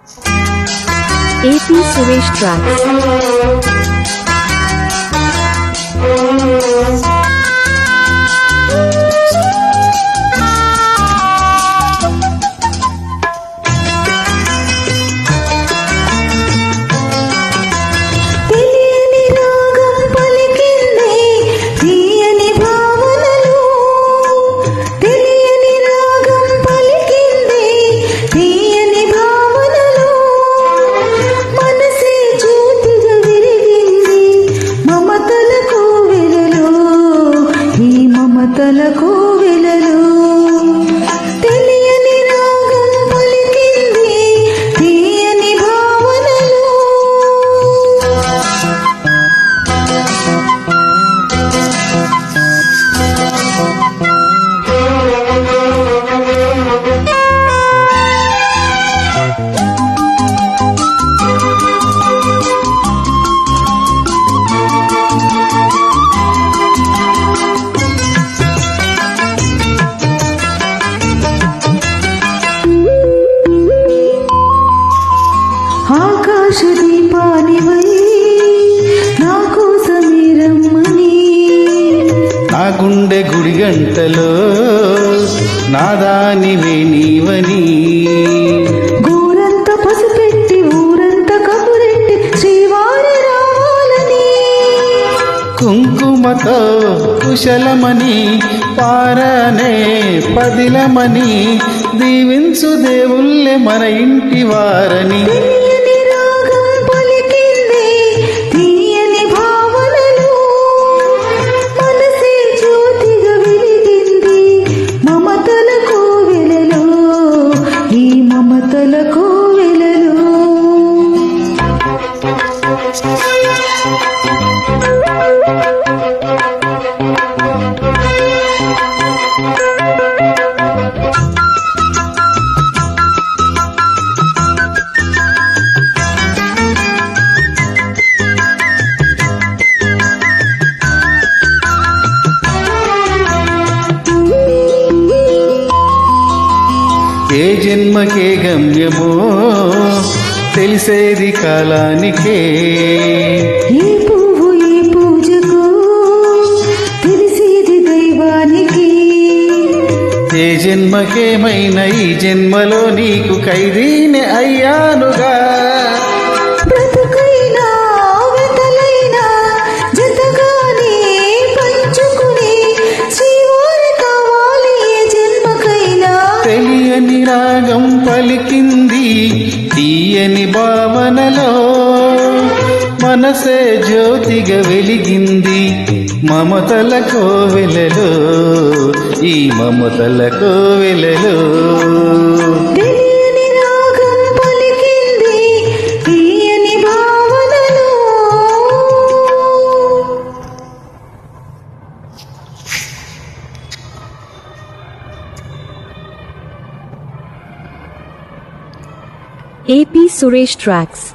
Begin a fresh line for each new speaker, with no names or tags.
AP Suresh Tracks.
మమతలకు వెలలు తెలియని రాగం పలికింది తీయని భావనలు ఆకాశ దీపానివై నా కోసమే రమ్మని
నా గుండె గుడి గంటలో నాదానివే నీవని
గోరంత పసుపెట్టి ఊరంత కబురెట్టి శ్రీవారి రావాలని
కుంకుమతో కుశలమని పారనే పదిలమని దీవించు దేవుళ్ళే మన ఇంటి వారని
తెలియని రాగం పలికింది తీయని భావనలు మనసే జ్యోతిగా వెలిగింది మమతలకు వెలలు ఈ మమతలకు వెలలు
ఏ జన్మకే గమ్యమో తెలిసేది కాలానికే
ఏ పువ్వు ఏ పూజకు తెలిసేది దైవానికి
ఏ జన్మకేమైనా ఈ జన్మలో నీకు ఖైదీనే అయ్యానుగా
బ్రతుకైనా వెతలైనా జతగానే పంచుకుని శ్రీవారి కావాలి ఏ జన్మకైనా
తెలియని రాగం పలికింది తీయని భావనలో మనసే జ్యోతిగా వెలిగింది మమతల కోవెలలో ఈ మమతల కోవెలలో
తెలియని రాగం పలికింది తీయని భావనలు
AP Suresh Tracks.